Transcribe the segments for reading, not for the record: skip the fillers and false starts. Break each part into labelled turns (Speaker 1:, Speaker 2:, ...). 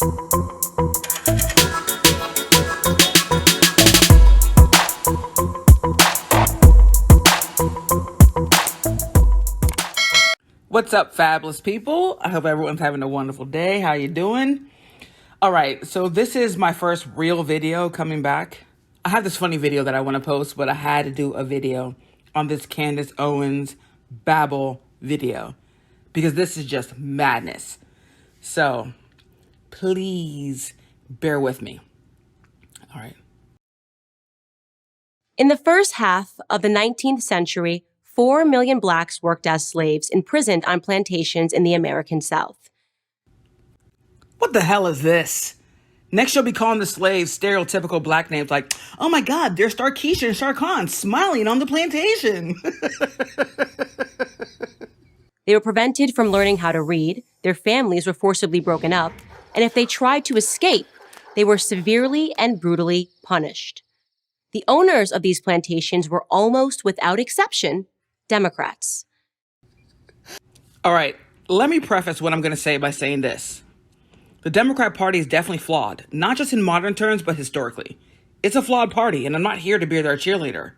Speaker 1: What's up, fabulous people? I hope everyone's having a wonderful day. How you doing? All right, so this is my first real video coming back. I have this funny video that I want to post, but I had to do a video on this Candace Owens babble video because this is just madness. So please bear with me. All right.
Speaker 2: In the first half of the 19th century, 4 million blacks worked as slaves imprisoned on plantations in the American South.
Speaker 1: What the hell is this? Next, you'll be calling the slaves stereotypical black names like, oh my God, there's Starkeisha and Sharkhan smiling on the plantation.
Speaker 2: They were prevented from learning how to read, their families were forcibly broken up, and if they tried to escape, they were severely and brutally punished. The owners of these plantations were almost without exception Democrats.
Speaker 1: All right, let me preface what I'm going to say by saying this. The Democrat Party is definitely flawed, not just in modern terms, but historically. It's a flawed party, and I'm not here to be their cheerleader.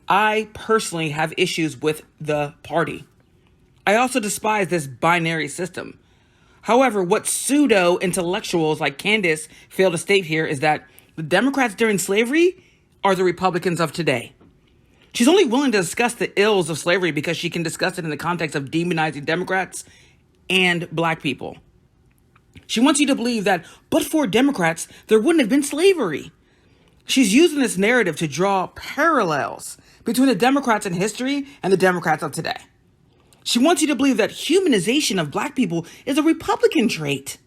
Speaker 1: I personally have issues with the party. I also despise this binary system. However, what pseudo-intellectuals like Candace fail to state here is that the Democrats during slavery are the Republicans of today. She's only willing to discuss the ills of slavery because she can discuss it in the context of demonizing Democrats and black people. She wants you to believe that, but for Democrats, there wouldn't have been slavery. She's using this narrative to draw parallels between the Democrats in history and the Democrats of today. She wants you to believe that humanization of black people is a Republican trait.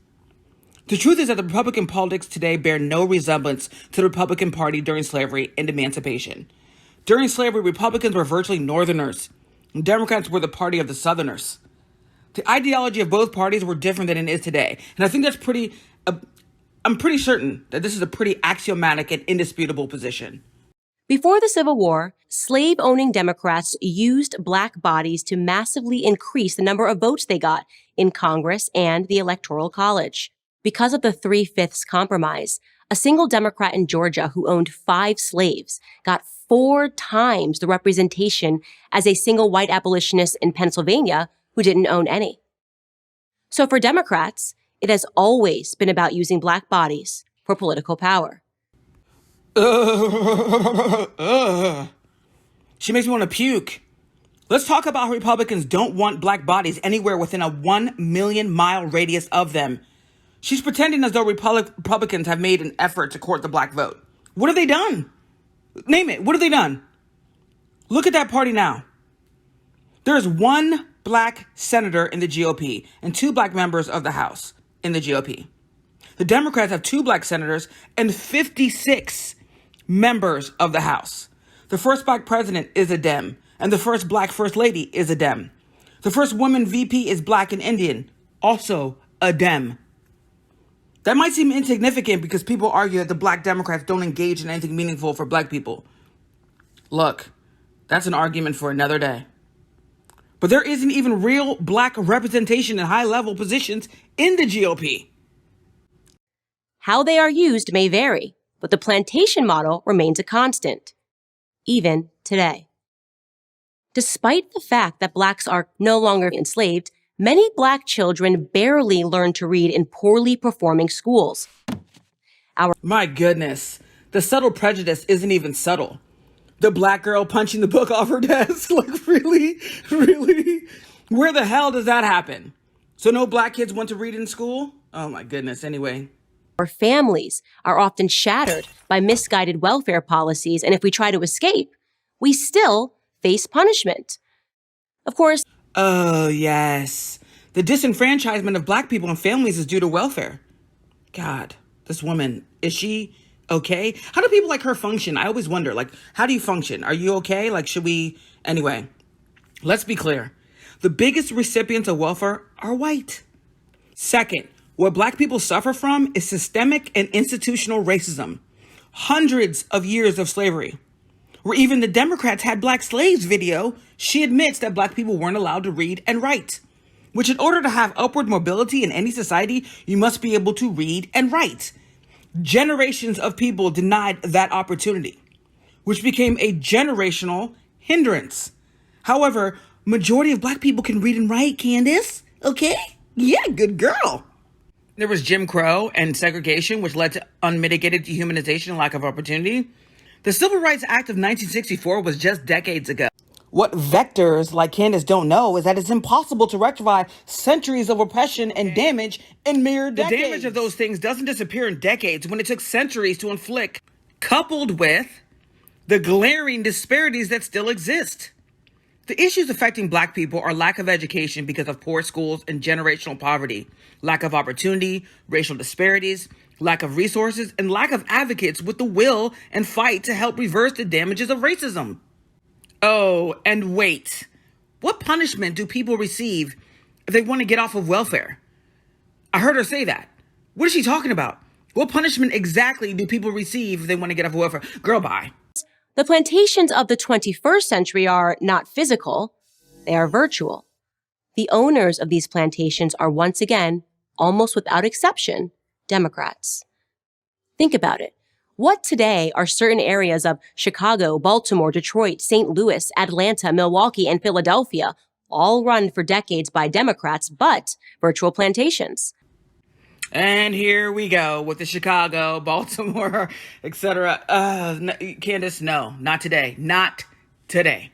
Speaker 1: The truth is that the Republican politics today bear no resemblance to the Republican Party during slavery and emancipation. During slavery, Republicans were virtually Northerners, and Democrats were the party of the Southerners. The ideology of both parties were different than it is today. And I think that's I'm pretty certain that this is a pretty axiomatic and indisputable position.
Speaker 2: Before the Civil War, slave-owning Democrats used black bodies to massively increase the number of votes they got in Congress and the Electoral College. Because of the 3/5 compromise, a single Democrat in Georgia who owned 5 slaves got 4 times the representation as a single white abolitionist in Pennsylvania who didn't own any. So for Democrats, it has always been about using black bodies for political power.
Speaker 1: She makes me want to puke. Let's talk about how Republicans don't want black bodies anywhere within a 1 million mile radius of them. She's pretending as though Republicans have made an effort to court the black vote. What have they done? Name it. What have they done? Look at that party now. There is 1 black senator in the GOP and 2 black members of the House in the GOP. The Democrats have 2 black senators and 56 members of the House. The first black president is a Dem, and the first black first lady is a Dem. The first woman VP is black and Indian, also a Dem. That might seem insignificant because people argue that the black Democrats don't engage in anything meaningful for black people. Look, that's an argument for another day. But there isn't even real black representation in high-level positions in the GOP.
Speaker 2: How they are used may vary, but the plantation model remains a constant, even today. Despite the fact that blacks are no longer enslaved, many black children barely learn to read in poorly performing schools.
Speaker 1: My goodness, the subtle prejudice isn't even subtle. The black girl punching the book off her desk, like really? Where the hell does that happen? So no black kids want to read in school? Oh my goodness, anyway.
Speaker 2: Our families are often shattered by misguided welfare policies, and if we try to escape, we still face punishment. Of course,
Speaker 1: oh, yes. The disenfranchisement of black people and families is due to welfare. God, this woman, is she okay? How do people like her function? I always wonder, like, how do you function? Are you okay? Like, should we? Anyway, let's be clear. The biggest recipients of welfare are white. Second, what black people suffer from is systemic and institutional racism. Hundreds of years of slavery. Where even the Democrats had black slaves video, she admits that black people weren't allowed to read and write. which in order to have upward mobility in any society, you must be able to read and write. Generations of people denied that opportunity, which became a generational hindrance. However, majority of black people can read and write, Candace. Okay? Yeah, good girl. There was Jim Crow and segregation, which led to unmitigated dehumanization and lack of opportunity. The Civil Rights Act of 1964 was just decades ago. What vectors like Candace don't know is that it's impossible to rectify centuries of oppression and damage in mere decades. The damage of those things doesn't disappear in decades when it took centuries to inflict, coupled with the glaring disparities that still exist. The issues affecting black people are lack of education because of poor schools and generational poverty, lack of opportunity, racial disparities, lack of resources, and lack of advocates with the will and fight to help reverse the damages of racism. Oh, and wait. What punishment do people receive if they want to get off of welfare? I heard her say that. What is she talking about? What punishment exactly do people receive if they want to get off of welfare? Girl, bye.
Speaker 2: The plantations of the 21st century are not physical, they are virtual. The owners of these plantations are once again, almost without exception, Democrats. Think about it. What today are certain areas of Chicago, Baltimore, Detroit, St. Louis, Atlanta, Milwaukee, and Philadelphia, all run for decades by Democrats, but virtual plantations?
Speaker 1: And here we go with the Chicago, Baltimore, etc. Candace, no, not today. Not today.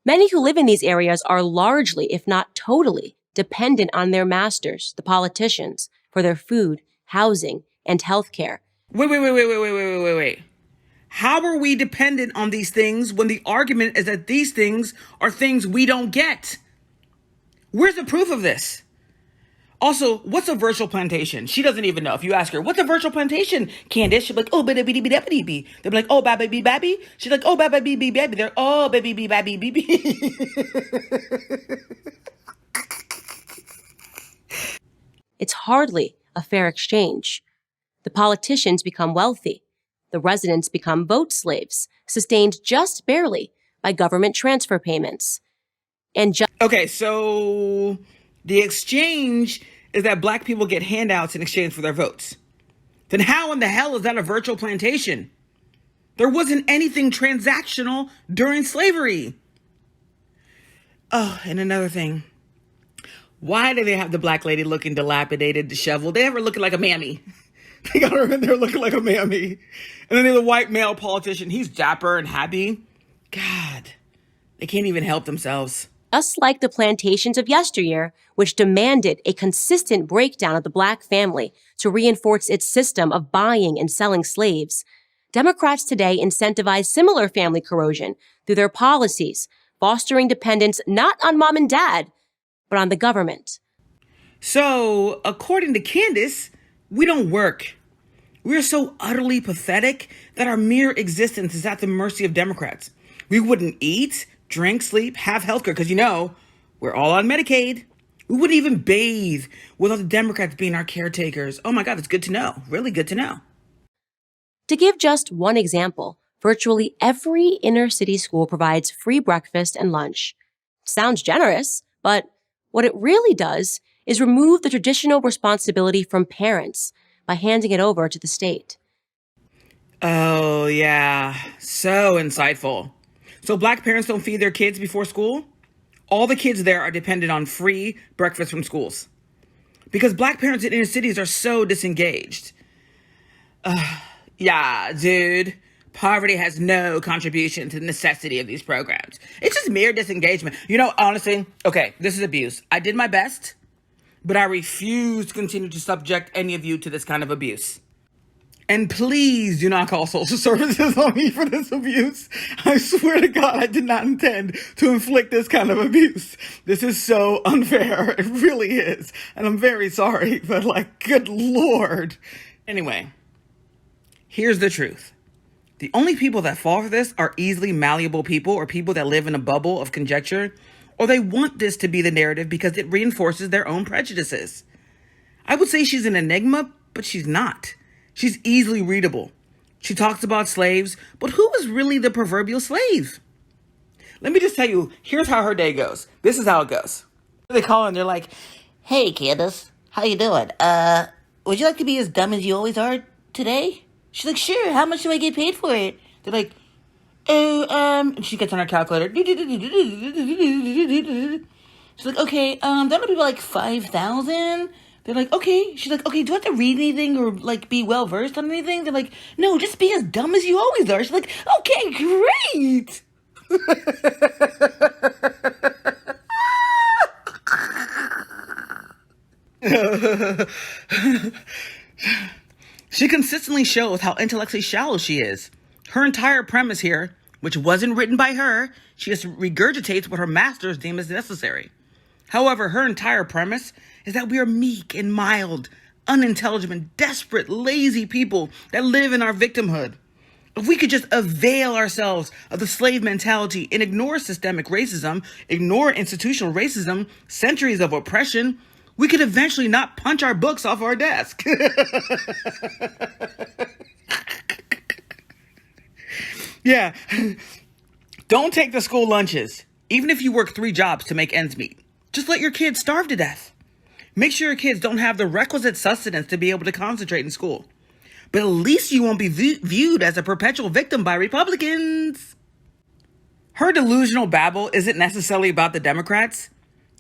Speaker 2: Many who live in these areas are largely, if not totally, dependent on their masters, the politicians, for their food, housing, and health care.
Speaker 1: Wait. How are we dependent on these things when the argument is that these things are things we don't get? Where's the proof of this? Also, what's a virtual plantation? She doesn't even know. If you ask her, what's a virtual plantation, Candace? She'll be like, oh, baby, baby. They'll be like, oh, baby, baby. She's like, oh, baby, baby. They're, oh, baby, baby.
Speaker 2: It's hardly a fair exchange. The politicians become wealthy. The residents become vote slaves, sustained just barely by government transfer payments.
Speaker 1: Okay, so the exchange is that black people get handouts in exchange for their votes. Then how in the hell is that a virtual plantation? There wasn't anything transactional during slavery. Oh, and another thing. Why do they have the black lady looking dilapidated, disheveled? They have her looking like a mammy. They got her in there looking like a mammy. And then they have the white male politician. He's dapper and happy. God, they can't even help themselves.
Speaker 2: Just like the plantations of yesteryear, which demanded a consistent breakdown of the black family to reinforce its system of buying and selling slaves, Democrats today incentivize similar family corrosion through their policies, fostering dependence not on mom and dad, but on the government.
Speaker 1: So, according to Candace, we don't work. We're so utterly pathetic that our mere existence is at the mercy of Democrats. We wouldn't eat, drink, sleep, have healthcare, because we're all on Medicaid. We wouldn't even bathe without the Democrats being our caretakers. Oh my God, that's good to know. Really good to know.
Speaker 2: To give just one example, virtually every inner city school provides free breakfast and lunch. Sounds generous, but what it really does is remove the traditional responsibility from parents by handing it over to the state.
Speaker 1: Oh yeah, so insightful. So black parents don't feed their kids before school? All the kids there are dependent on free breakfast from schools. Because black parents in inner cities are so disengaged. Yeah, dude. Poverty has no contribution to the necessity of these programs. It's just mere disengagement. Honestly, okay, this is abuse. I did my best, but I refuse to continue to subject any of you to this kind of abuse. And please do not call social services on me for this abuse. I swear to God, I did not intend to inflict this kind of abuse. This is so unfair. It really is. And I'm very sorry, but good Lord. Anyway, here's the truth. The only people that fall for this are easily malleable people or people that live in a bubble of conjecture, or they want this to be the narrative because it reinforces their own prejudices. I would say she's an enigma, but she's not. She's easily readable. She talks about slaves, but who was really the proverbial slave? Let me just tell you, here's how her day goes. This is how it goes. They call and they're like,
Speaker 3: Hey, Candace, how you doing? Would you like to be as dumb as you always are today? She's like, sure, how much do I get paid for it?
Speaker 1: they're like, oh, and she gets on her calculator.
Speaker 3: She's like, okay, that'll be like 5,000.
Speaker 1: They're like, okay.
Speaker 3: She's like, okay, do I have to read anything or like be well versed on anything? They're like, no, just be as dumb as you always are. She's like, okay, great.
Speaker 1: She consistently shows how intellectually shallow she is. Her entire premise here, which wasn't written by her, she just regurgitates what her masters deem as necessary. However, her entire premise is that we are meek and mild, unintelligent, desperate, lazy people that live in our victimhood. If we could just avail ourselves of the slave mentality and ignore systemic racism, ignore institutional racism, centuries of oppression, we could eventually not punch our books off our desk. Yeah. Don't take the school lunches, even if you work 3 jobs to make ends meet. Just let your kids starve to death. Make sure your kids don't have the requisite sustenance to be able to concentrate in school. But at least you won't be viewed as a perpetual victim by Republicans. Her delusional babble isn't necessarily about the Democrats.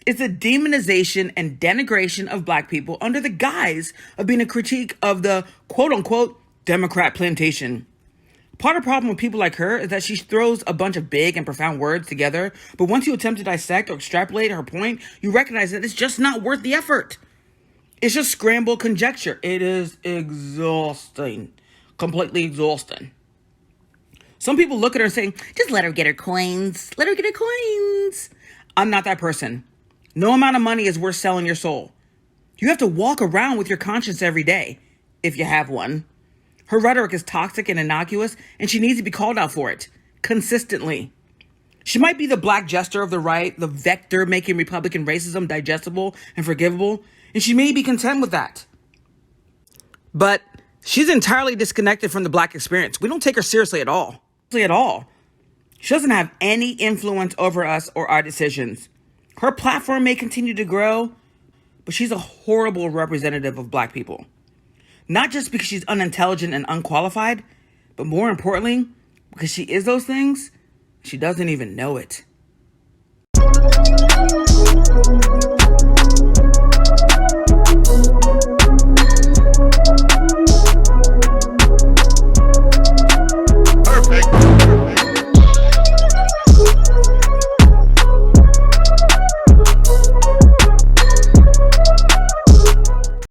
Speaker 1: It's a demonization and denigration of black people under the guise of being a critique of the quote-unquote Democrat plantation. Part of the problem with people like her is that she throws a bunch of big and profound words together, but once you attempt to dissect or extrapolate her point, you recognize that it's just not worth the effort. It's just scrambled conjecture. It is exhausting. Completely exhausting. Some people look at her and say, just let her get her coins. Let her get her coins. I'm not that person. No amount of money is worth selling your soul. You have to walk around with your conscience every day, if you have one. Her rhetoric is toxic and innocuous, and she needs to be called out for it, consistently. She might be the black jester of the right, the vector making Republican racism digestible and forgivable, and she may be content with that. But she's entirely disconnected from the black experience. We don't take her seriously at all. At all. She doesn't have any influence over us or our decisions. Her platform may continue to grow, but she's a horrible representative of black people. Not just because she's unintelligent and unqualified, but more importantly, because she is those things, she doesn't even know it.